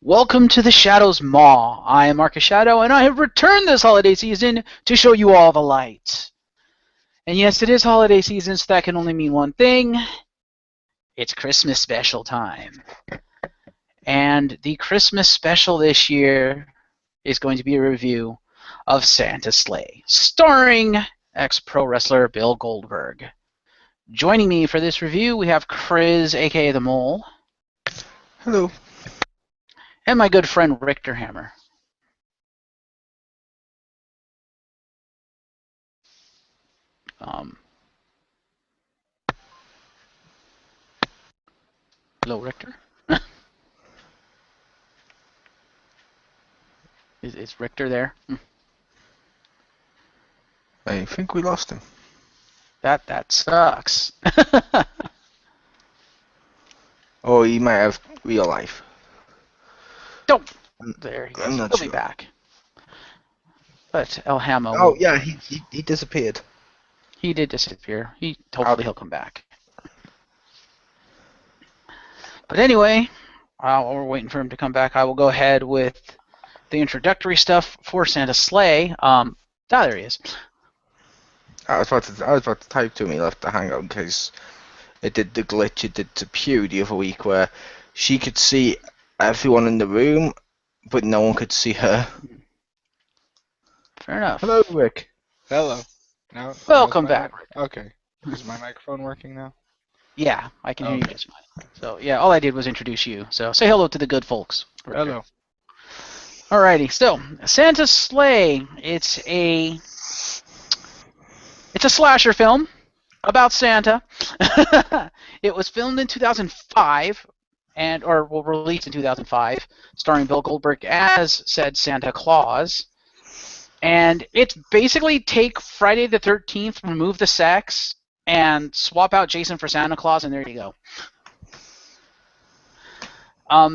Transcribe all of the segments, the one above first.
Welcome to the Shadow's Maw. I am Marcus Shadow, and I have returned this holiday season to show you all the light. And yes, it is holiday season, so that can only mean one thing. It's Christmas special time. And the Christmas special this year is going to be a review of Santa's Sleigh, starring ex-pro wrestler Bill Goldberg. Joining me for this review, we have Chriz, aka The Mole. Hello. And my good friend Richter Hammer. Hello, Richter. Is Richter there? I think we lost him. That sucks. Oh, he might have real life. Don't. There he I'm is. not He'll sure. be back. But El Hamo. Oh yeah, he disappeared. He did disappear. Hopefully he'll come back. But anyway, while we're waiting for him to come back, I will go ahead with the introductory stuff for Santa's Sleigh. There he is. I was about to type to him. He left the hangout in case it did the glitch it did to Pew the other week, where she could see everyone in the room, but no one could see her. Fair enough. Hello, Rick. Hello. Now, Welcome back. Okay. Is my microphone working now? Yeah, I can hear you just fine. So yeah, all I did was introduce you. So say hello to the good folks. Hello. Alrighty, so Santa's Sleigh. It's a slasher film about Santa. It was filmed in 2005 or released in 2005, starring Bill Goldberg as said Santa Claus. And it's basically take Friday the 13th, remove the sex, and swap out Jason for Santa Claus, and there you go.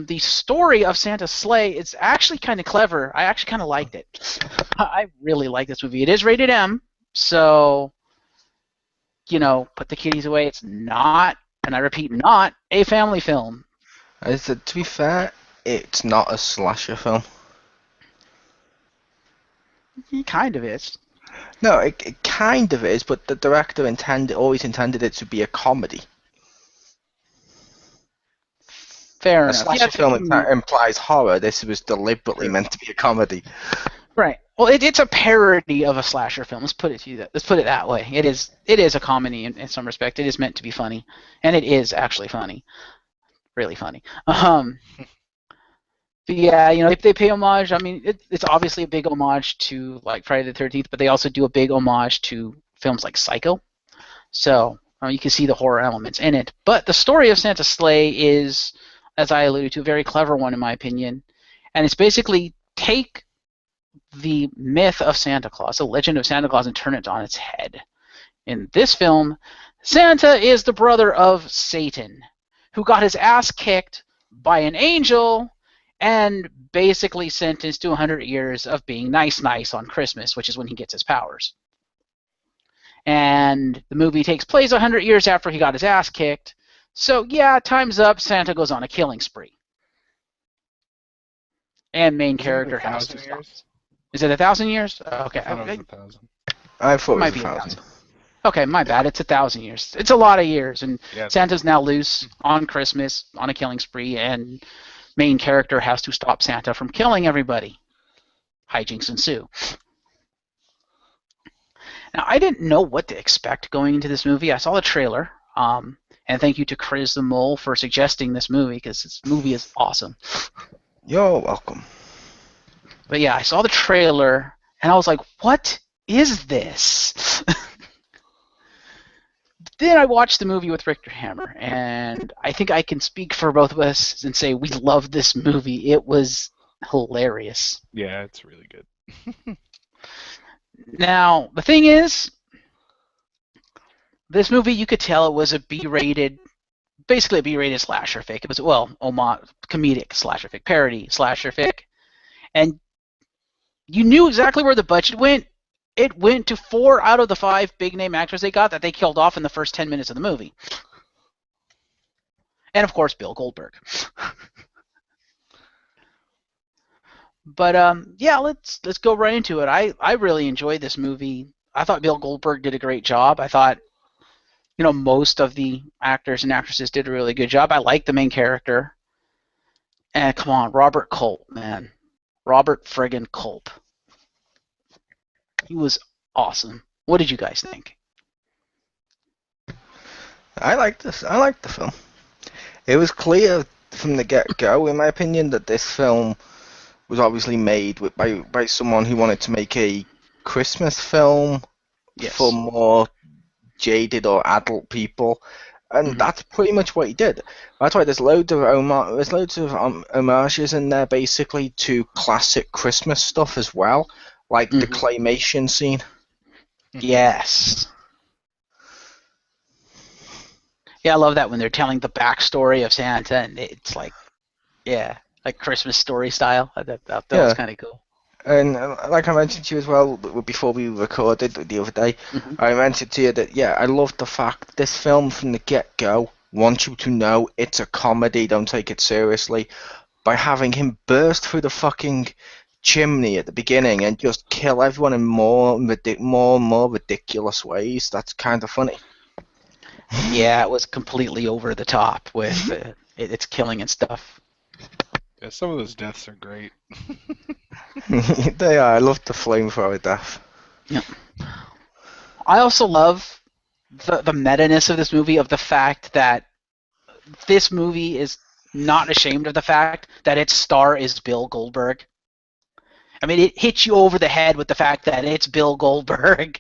The story of Santa's Sleigh is actually kind of clever. I actually kind of liked it. I really like this movie. It is rated M, so, put the kiddies away. It's not, and I repeat, not a family film. To be fair, it's not a slasher film. He kind of is. No, it kind of is, but the director always intended it to be a comedy. Fair A enough. slasher film implies horror. This was deliberately meant to be a comedy. Right. Well, it's a parody of a slasher film. Let's put it that way. It is a comedy in some respect. It is meant to be funny, and it is actually funny, really funny. But yeah, if they pay homage, I mean, it's obviously a big homage to like Friday the 13th, but they also do a big homage to films like Psycho. So you can see the horror elements in it. But the story of Santa's Sleigh is, as I alluded to, a very clever one in my opinion, and it's basically take the myth of Santa Claus, the legend of Santa Claus, and turn it on its head. In this film, Santa is the brother of Satan, who got his ass kicked by an angel and basically sentenced to 100 years of being nice on Christmas, which is when he gets his powers. And the movie takes place 100 years after he got his ass kicked. So yeah, time's up. Santa goes on a killing spree. And main character has to stop. Is it 1,000 years? Okay. I thought it was 1,000. I thought it might was be 1,000. Okay, my bad. It's 1,000 years. It's a lot of years, and Yeah. Santa's now loose on Christmas on a killing spree, and main character has to stop Santa from killing everybody. Hijinks ensue. Now, I didn't know what to expect going into this movie. I saw the trailer, and thank you to Chriz the Mole for suggesting this movie, because this movie is awesome. You're welcome. But yeah, I saw the trailer, and I was like, what is this? Then I watched the movie with Richter Hammer, and I think I can speak for both of us and say we loved this movie. It was hilarious. Yeah, it's really good. Now, the thing is, this movie, you could tell it was a B-rated, basically a B-rated slasher fic. It was, comedic slasher fic, parody slasher fic. And you knew exactly where the budget went. It went to 4 out of the 5 big-name actors they got that they killed off in the first 10 minutes of the movie. And, of course, Bill Goldberg. But yeah, let's go right into it. I really enjoyed this movie. I thought Bill Goldberg did a great job. I thought most of the actors and actresses did a really good job. I like the main character. And come on, Robert Culp, man. Robert friggin' Culp. He was awesome. What did you guys think? I like this. I like the film. It was clear from the get-go, in my opinion, that this film was obviously made by someone who wanted to make a Christmas film for Yes. more jaded or adult people, and that's pretty much what he did. That's why there's loads of homages in there, basically to classic Christmas stuff as well, like the claymation scene. Yes. Yeah, I love that when they're telling the backstory of Santa, and it's like, yeah, like Christmas story style. That was kind of cool. And like I mentioned to you as well before we recorded the other day, I mentioned to you that, yeah, I love the fact this film from the get-go wants you to know it's a comedy, don't take it seriously, by having him burst through the fucking chimney at the beginning and just kill everyone in more and more ridiculous ways. That's kind of funny. Yeah, it was completely over the top with its killing and stuff. Yeah, some of those deaths are great. They are. I love the flamethrower death. Yep. I also love the meta-ness of this movie, of the fact that this movie is not ashamed of the fact that its star is Bill Goldberg. I mean, it hits you over the head with the fact that it's Bill Goldberg.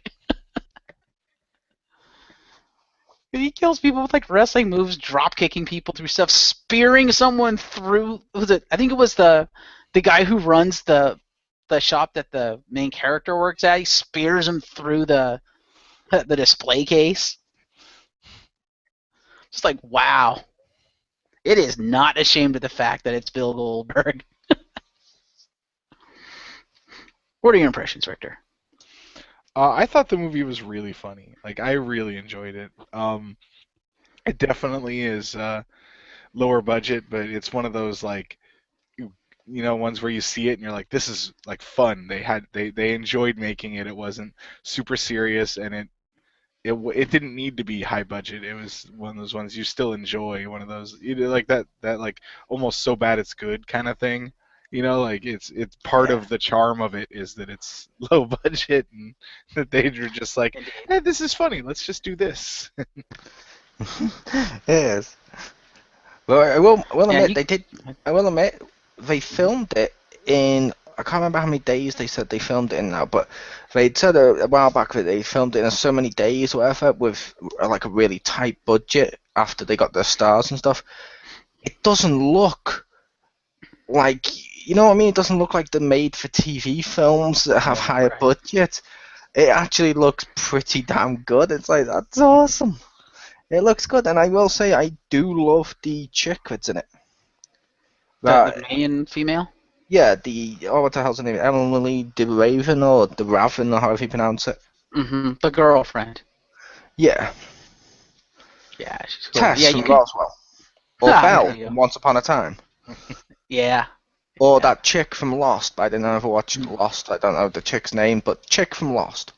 He kills people with like wrestling moves, drop kicking people through stuff, spearing someone through. I think it was the guy who runs the shop that the main character works at. He spears him through the display case. Just like, wow. It is not ashamed of the fact that it's Bill Goldberg. What are your impressions, Richter? I thought the movie was really funny. Like, I really enjoyed it. It definitely is lower budget, but it's one of those, like, ones where you see it and you're like, this is like fun. They enjoyed making it. It wasn't super serious, and it didn't need to be high budget. It was one of those ones you still enjoy. One of those, like that like almost so bad it's good kind of thing. Like it's part of the charm of it is that it's low budget, and that they were just like, hey, this is funny. Let's just do this. Yes. Well, I will admit I will admit they filmed it in. I can't remember how many days they said they filmed it in now, but they said a while back that they filmed it in so many days, or whatever, with like a really tight budget after they got their stars and stuff. It doesn't look like, you know what I mean? It doesn't look like the made-for-TV films that have higher budget. It actually looks pretty damn good. It's like, that's awesome. It looks good, and I will say I do love the chick that's in it. The main female? Yeah, what the hell's her name? Emily DeRaven, or DeRaven, or however you pronounce it. The girlfriend. Yeah. Yeah, she's cool. Tess from Roswell. Or Belle from Once Upon a Time. Yeah. Or that chick from Lost. I didn't ever watch Lost. I don't know the chick's name, but chick from Lost.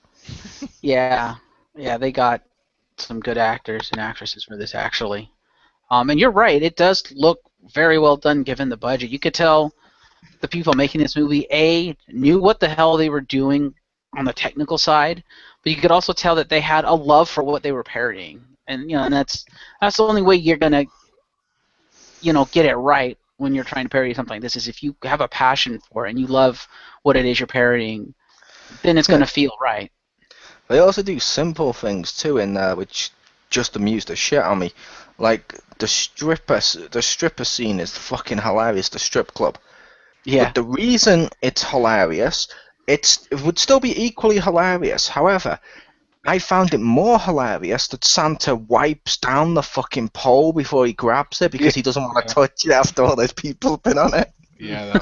Yeah. Yeah, they got some good actors and actresses for this, actually. And you're right, it does look very well done given the budget. You could tell the people making this movie, knew what the hell they were doing on the technical side, but you could also tell that they had a love for what they were parodying. And and that's the only way you're gonna get it right when you're trying to parody something like this, is if you have a passion for it and you love what it is you're parodying, then it's gonna feel right. They also do simple things too in there, which just amused the shit out of me. Like the stripper scene is fucking hilarious. The strip club. Yeah. But the reason it's hilarious, it would still be equally hilarious. However, I found it more hilarious that Santa wipes down the fucking pole before he grabs it because he doesn't want to touch it after all those people have been on it. Yeah,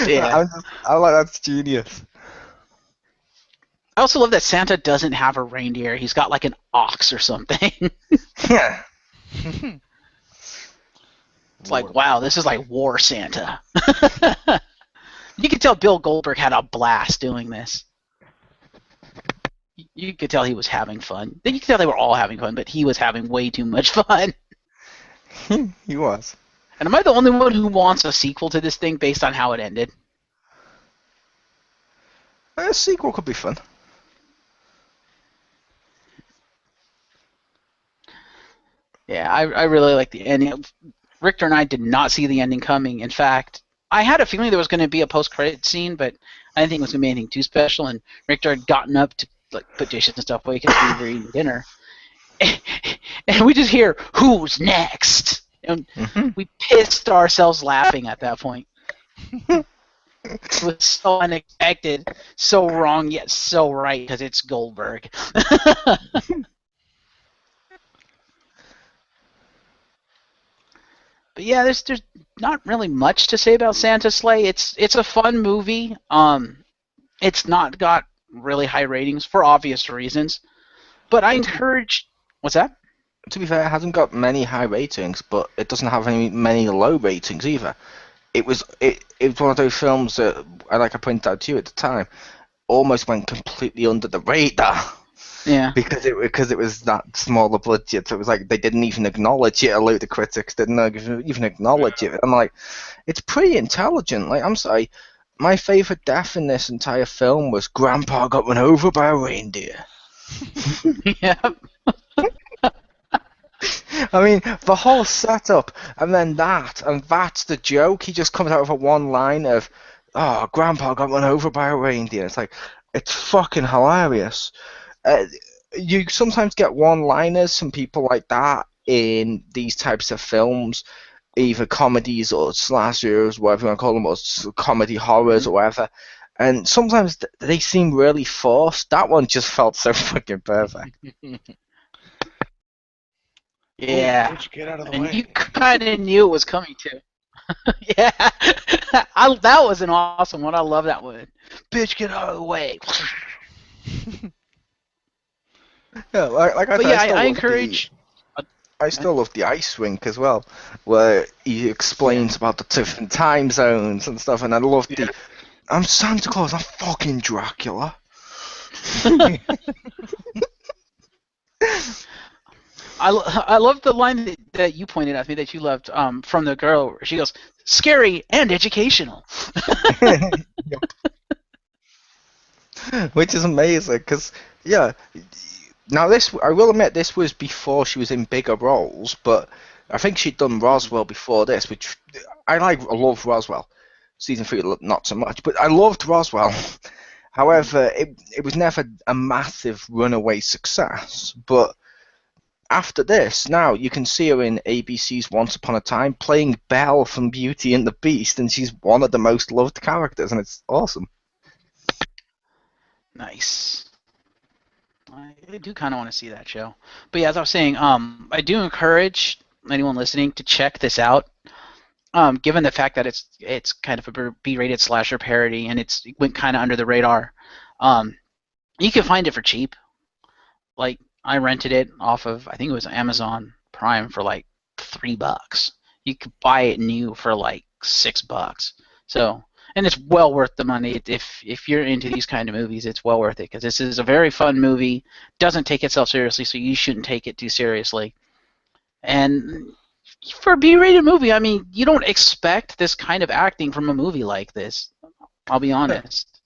Yeah. I'm like, that's genius. I also love that Santa doesn't have a reindeer. He's got like an ox or something. Yeah. It's like, wow, this is like War Santa. You could tell Bill Goldberg had a blast doing this. You could tell he was having fun. You could tell they were all having fun, but he was having way too much fun. He was. And am I the only one who wants a sequel to this thing based on how it ended? A sequel could be fun. Yeah, I really like the ending. Richter and I did not see the ending coming. In fact, I had a feeling there was going to be a post-credit scene, but I didn't think it was going to be anything too special. And Richter had gotten up to like put dishes and stuff away because we were eating dinner, and we just hear, "Who's next?" And we pissed ourselves laughing at that point. It was so unexpected, so wrong, yet so right because it's Goldberg. But yeah, there's not really much to say about Santa's Slay. It's a fun movie. It's not got really high ratings for obvious reasons. But I encourage. What's that? To be fair, it hasn't got many high ratings, but it doesn't have many low ratings either. It was one of those films that, like I pointed out to you at the time, almost went completely under the radar. Yeah. Because it was that smaller budget. It was like they didn't even acknowledge it. A lot of the critics didn't even acknowledge it. I'm like, it's pretty intelligent. Like, I'm sorry, my favorite death in this entire film was Grandpa got run over by a reindeer. Yeah. I mean, the whole setup, and then that's the joke. He just comes out with a one line of, "Oh, Grandpa got run over by a reindeer." It's like, it's fucking hilarious. You sometimes get one-liners from people like that in these types of films, either comedies or slashers, whatever you want to call them, or comedy horrors or whatever. And sometimes they seem really forced. That one just felt so fucking perfect. Yeah. Bitch, get out of the And way. you kind of knew it was coming too. Yeah. That was an awesome one. I love that one. Bitch, get out of the way. Yeah, like I But said, yeah, I encourage. I still love the ice rink as well, where he explains about the different time zones and stuff, and I love the, I'm Santa Claus, I'm fucking Dracula. I love the line that you pointed out to me that you loved from the girl. Where she goes, "Scary and educational." Which is amazing, because, yeah, now this, I will admit, this was before she was in bigger roles, but I think she'd done Roswell before this, which I love Roswell. Season 3, not so much, but I loved Roswell. However, it was never a massive runaway success, but after this, now you can see her in ABC's Once Upon a Time playing Belle from Beauty and the Beast, and she's one of the most loved characters, and it's awesome. Nice. I do kind of want to see that show. But yeah, as I was saying, I do encourage anyone listening to check this out. Given the fact that it's kind of a B-rated slasher parody and it went kind of under the radar, you can find it for cheap. Like, I rented it off of, I think it was Amazon Prime for like $3. You could buy it new for like $6. So, and it's well worth the money. If you're into these kind of movies, it's well worth it because this is a very fun movie. Doesn't take itself seriously, so you shouldn't take it too seriously. And for a B-rated movie, I mean, you don't expect this kind of acting from a movie like this. I'll be honest.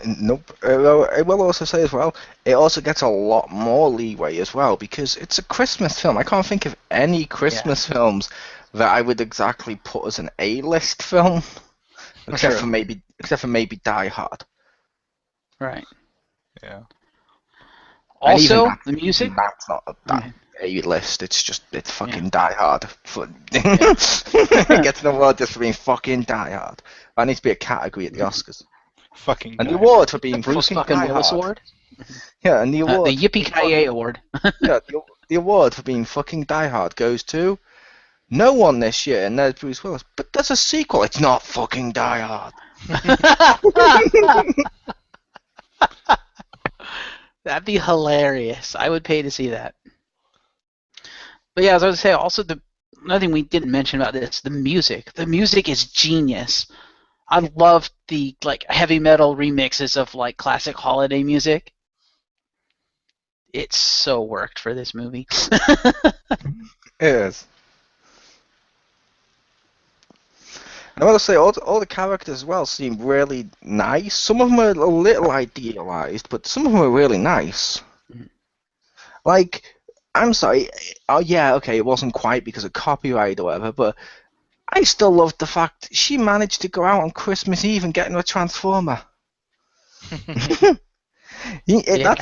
Nope. I will also say as well, it also gets a lot more leeway as well because it's a Christmas film. I can't think of any Christmas films that I would exactly put as an A-list film, except for maybe Die Hard. Right. Yeah. Also, the music. That's not that A-list. It's fucking Die Hard. It gets an award just for being fucking Die Hard. That needs to be a category at the Oscars. Fucking And the award for being Bruce fucking Die Willis Hard. Award. Yeah, and the award. The Yippee-Ki-Yay Award. Yeah, the award for being fucking Die Hard goes to no one this year, and there's Bruce Willis. But there's a sequel. It's not fucking Die Hard. That'd be hilarious. I would pay to see that. But yeah, as I was saying, also another thing we didn't mention about this, the music. The music is genius. I love the like heavy metal remixes of like classic holiday music. It so worked for this movie. It is. And I want to say, all the characters as well seem really nice. Some of them are a little idealized, but some of them are really nice. Mhm. Like, I'm sorry, oh yeah, okay, it wasn't quite because of copyright or whatever, but I still loved the fact she managed to go out on Christmas Eve and get into a Transformer. Yeah.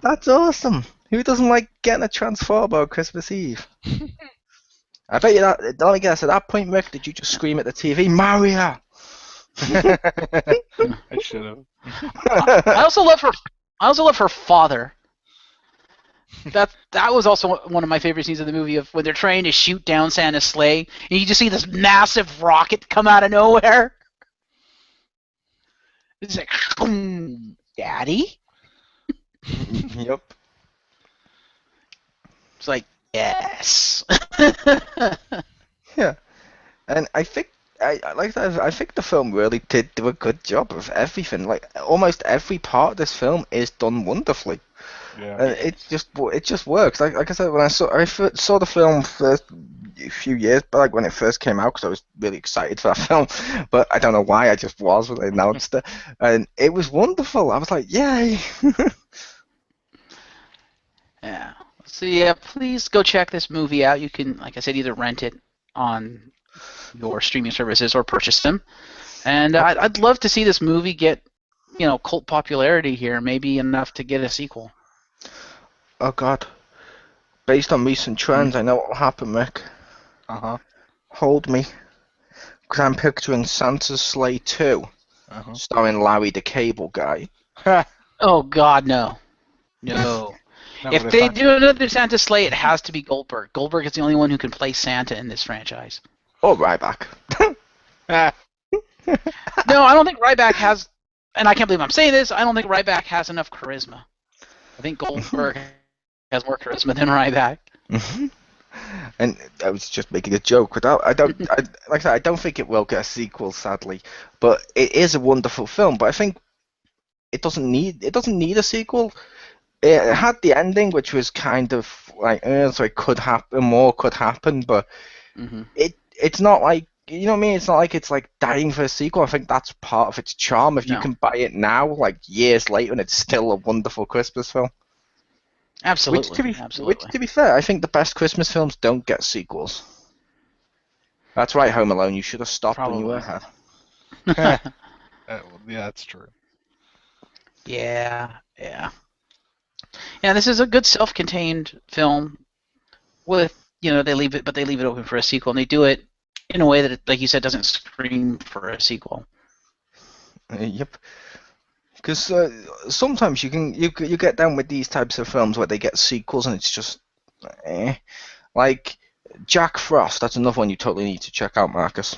That's awesome. Who doesn't like getting a Transformer on Christmas Eve? I bet you that. Let me guess. At that point, Rick, did you just scream at the TV, Mario? I should have. I also love her. I also love her father. That was also one of my favorite scenes of the movie, of when they're trying to shoot down Santa's sleigh, and you just see this massive rocket come out of nowhere. It's like, Daddy. Yep. It's like, yes. Yeah. And I think I think the film really did do a good job of everything. Like almost every part of this film is done wonderfully. Yeah. And it just works. Like I said, when saw the film first a few years back when it first came out, because I was really excited for that film, but I don't know why, I just was when they announced it, and it was wonderful. I was like, yay! Yeah. So yeah, please go check this movie out. You can, like I said, either rent it on your streaming services or purchase them. And I'd love to see this movie get, cult popularity here, maybe enough to get a sequel. Oh God! Based on recent trends, I know what will happen, Rick. Uh-huh. Hold me, because I'm picturing Santa's Sleigh 2, Uh-huh. starring Larry the Cable Guy. Oh God, no. No. If they do another Santa Sleigh, it has to be Goldberg. Goldberg is the only one who can play Santa in this franchise. Or Ryback. No, I don't think Ryback has, and I can't believe I'm saying this, I don't think Ryback has enough charisma. I think Goldberg has more charisma than Ryback. And I was just making a joke. Like I said, I don't think it will get a sequel, sadly. But it is a wonderful film. But I think it doesn't need a sequel. It had the ending, which was kind of like, so it could happen, more could happen. But it's not like, you know what I mean? It's not like it's like dying for a sequel. I think that's part of its charm. If you can buy it now, like years later, and it's still a wonderful Christmas film. Absolutely. Which, to be fair, I think the best Christmas films don't get sequels. That's right, Home Alone. You should have stopped when you were ahead. Yeah, that's true. Yeah. This is a good self-contained film. With they leave it open for a sequel, and they do it in a way that, like you said, doesn't scream for a sequel. Yep. Because sometimes you get down with these types of films where they get sequels and it's just like Jack Frost. That's another one you totally need to check out, Marcus.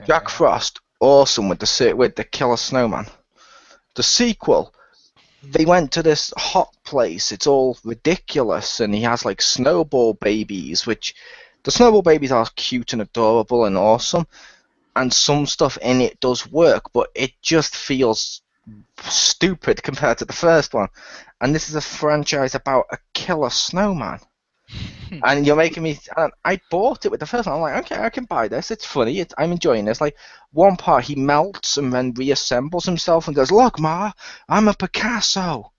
Jack Frost, awesome with the Killer Snowman. The sequel, they went to this hot place. It's all ridiculous, and he has like snowball babies, which the snowball babies are cute and adorable and awesome, and some stuff in it does work, but it just feels stupid compared to the first one. And this is a franchise about a killer snowman. And you're making me. And I bought it with the first one. I'm like, okay, I can buy this. It's funny. I'm enjoying this. Like one part, he melts and then reassembles himself and goes, "Look, Ma, I'm a Picasso."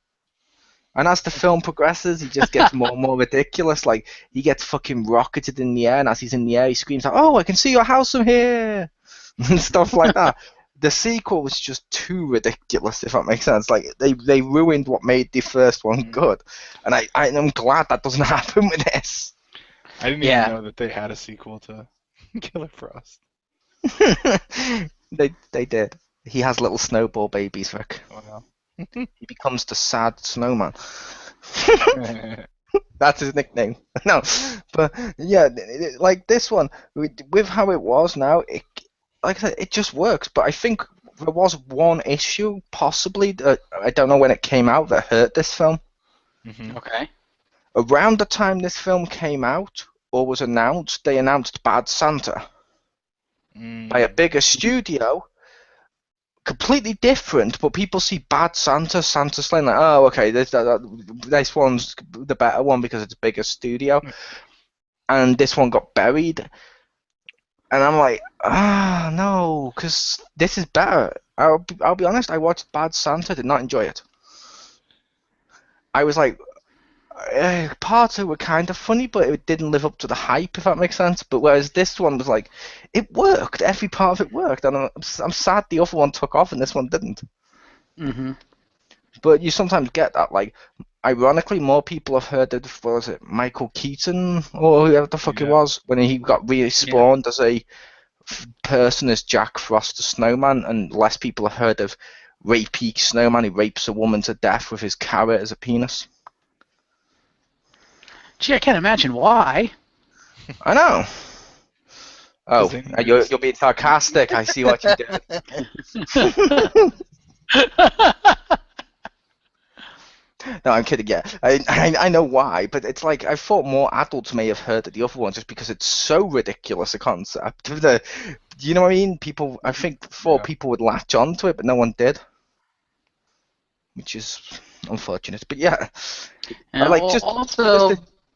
And as the film progresses, he just gets more and more ridiculous. Like he gets fucking rocketed in the air, and as he's in the air, he screams out, "Oh, I can see your house from here," and stuff like that. The sequel was just too ridiculous, if that makes sense. Like they ruined what made the first one good, and I'm glad that doesn't happen with this. I didn't even know that they had a sequel to Killer Frost. They did. He has little snowball babies, Rick. Oh no. He becomes the sad snowman. That's his nickname. No, but yeah, like this one with how it was now, like I said, it just works. But I think there was one issue, possibly, that I don't know when it came out, that hurt this film. Okay. Around the time this film came out, or was announced, they announced Bad Santa by a bigger studio, completely different, but people see Bad Santa, Santa Slane, like, oh, okay, this one's the better one because it's a bigger studio, and this one got buried. And I'm like, no, because this is better. I'll be honest, I watched Bad Santa, did not enjoy it. I was like, parts of it were kind of funny, but it didn't live up to the hype, if that makes sense. But whereas this one was like, it worked. Every part of it worked. And I'm sad the other one took off and this one didn't. Mm-hmm. But you sometimes get that. Like, ironically, more people have heard of, what was it, Michael Keaton, or whoever the fuck it was, when he got respawned as a person as Jack Frost the Snowman, and less people have heard of Rapey Snowman who rapes a woman to death with his carrot as a penis. Gee, I can't imagine why. I know. Oh, you're being sarcastic. I see what you did. No, I'm kidding. Yeah, I know why, but it's like I thought more adults may have heard of the other one just because it's so ridiculous a concept. Do you know what I mean? People, I think, thought people would latch onto it, but no one did, which is unfortunate. But yeah, And I like also,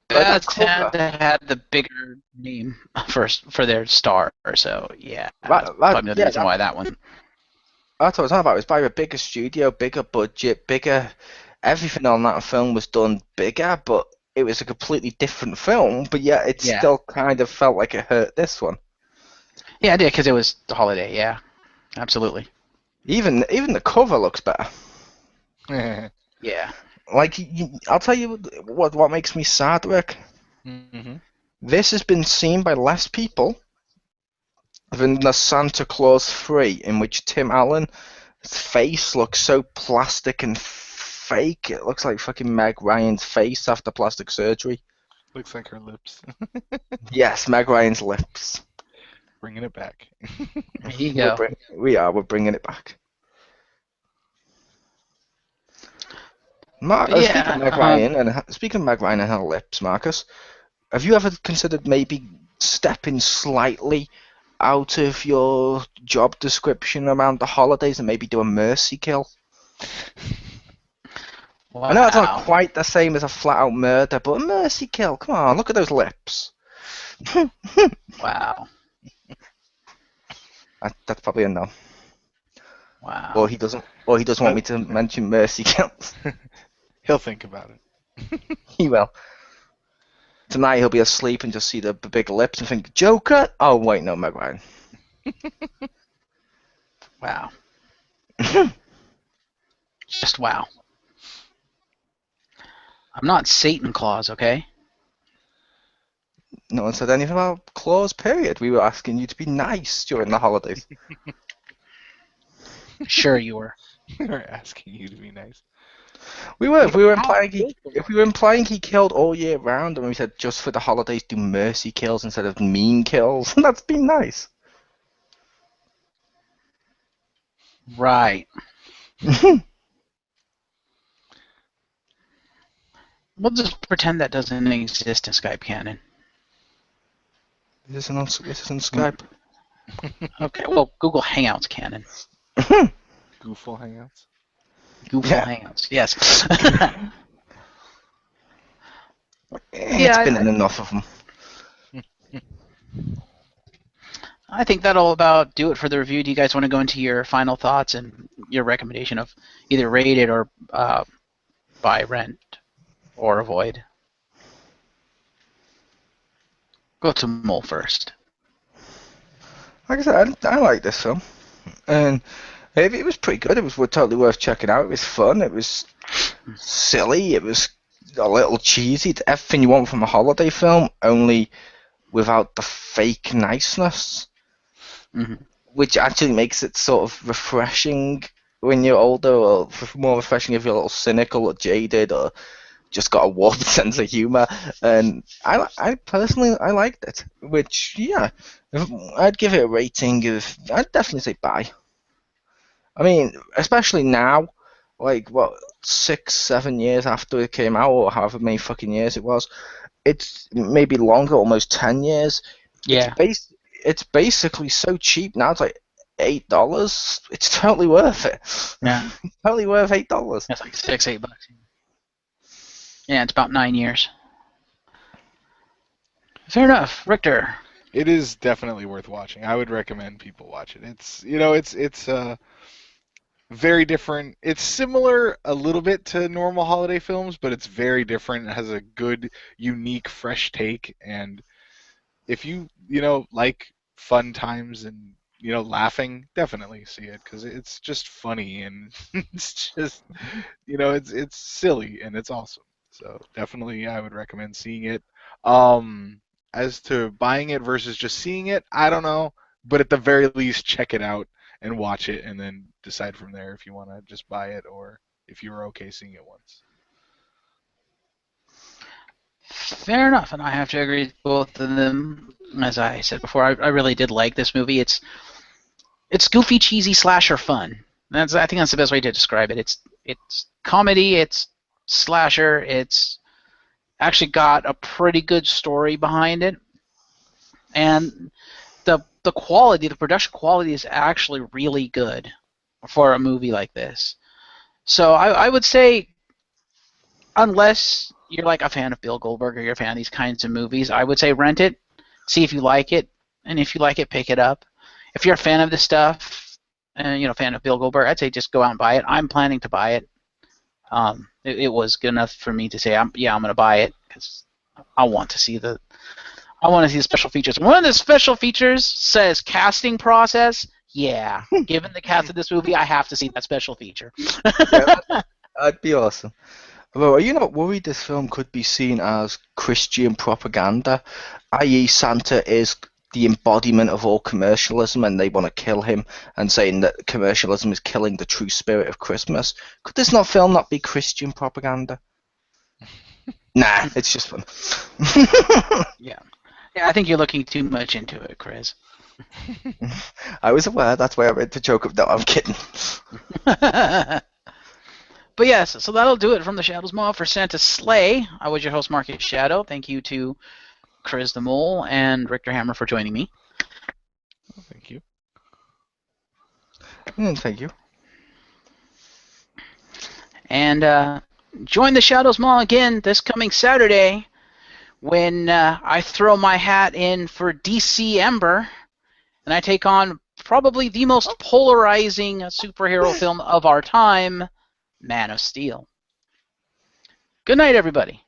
Bad cover. Santa had the bigger name for their star, so yeah, that's probably the reason why that one. That's what I was talking about. It was by a bigger studio, bigger budget, bigger. Everything on that film was done bigger, but it was a completely different film. But yet, it still kind of felt like it hurt this one. Yeah, it did because it was the holiday. Yeah, absolutely. Even the cover looks better. Yeah. Like, I'll tell you what makes me sad, Rick. Mm-hmm. This has been seen by less people than the Santa Claus 3, in which Tim Allen's face looks so plastic and fake. It looks like fucking Meg Ryan's face after plastic surgery. Looks like her lips. Yes, Meg Ryan's lips. Bringing it back. There you go. We're bringing it back. Speaking of Meg Ryan and her lips, Marcus, have you ever considered maybe stepping slightly out of your job description around the holidays and maybe do a mercy kill? Wow. I know it's not quite the same as a flat-out murder, but a mercy kill. Come on, look at those lips. Wow. That's probably a no. Wow. Or he doesn't want me to mention mercy kills. He'll think about it. He will. Tonight he'll be asleep and just see the big lips and think, Joker? Oh, wait, no, Meg Ryan. Wow. Just wow. I'm not Satan Claus, okay? No one said anything about Claus, period. We were asking you to be nice during the holidays. Sure you were. We were asking you to be nice. We were. If we were implying he killed all year round, and we said just for the holidays do mercy kills instead of mean kills, that's been nice. Right. We'll just pretend that doesn't exist in Skype canon. This isn't Skype. Okay, well, Google Hangouts canon. Gooful Hangouts? Google Hangouts, yes. It's been enough of them. I think that'll about do it for the review. Do you guys want to go into your final thoughts and your recommendation of either rate it or buy, rent, or avoid? Go to Mole first. Like I said, I like this film, and it was pretty good. It was totally worth checking out. It was fun. It was silly. It was a little cheesy. It's everything you want from a holiday film, only without the fake niceness, which actually makes it sort of refreshing when you're older, or more refreshing if you're a little cynical or jaded or just got a warped sense of humor. And I personally liked it, which, yeah, I'd give it a rating of, I'd definitely say buy. I mean, especially now, like, what, 6, 7 years after it came out, or however many fucking years it was. It's maybe longer, almost 10 years. Yeah. It's basically so cheap now. It's like $8. It's totally worth it. Yeah. Totally worth $8. It's like $6-8. Yeah, it's about 9 years. Fair enough, Richter. It is definitely worth watching. I would recommend people watch it. It's very different. It's similar a little bit to normal holiday films, but it's very different. It has a good, unique, fresh take. And if you like fun times and laughing, definitely see it because it's just funny and it's just it's silly and it's awesome. So definitely, I would recommend seeing it. As to buying it versus just seeing it, I don't know, but at the very least, check it out and watch it, and then decide from there if you want to just buy it or if you're okay seeing it once. Fair enough, and I have to agree with both of them. As I said before, I really did like this movie. It's goofy, cheesy, slasher fun. I think that's the best way to describe it. It's comedy, it's slasher, it's actually got a pretty good story behind it, and the quality, the production quality is actually really good for a movie like this. So I would say, unless you're like a fan of Bill Goldberg or you're a fan of these kinds of movies, I would say rent it, see if you like it, and if you like it, pick it up. If you're a fan of this stuff, and fan of Bill Goldberg, I'd say just go out and buy it. I'm planning to buy it. It was good enough for me to say, I'm going to buy it because I want to see the special features. One of the special features says casting process. Yeah, given the cast of this movie, I have to see that special feature. Yeah, that'd be awesome. Although, are you not worried this film could be seen as Christian propaganda, i.e. Santa is the embodiment of all commercialism and they want to kill him, and saying that commercialism is killing the true spirit of Christmas? Could this film not be Christian propaganda? Nah, it's just fun. Yeah, I think you're looking too much into it, Chris. I was aware, that's why I read the joke of, no, I'm kidding. But yes, so that'll do it from the Shadows Maw for Santa's Sleigh. I was your host, Marcus Shadow. Thank you to Chriz the Mole and Richter Hammer for joining me. Well, thank you. Thank you. And join the Shadows Maw again this coming Saturday when I throw my hat in for DC Ember and I take on probably the most polarizing superhero film of our time, Man of Steel. Good night, everybody.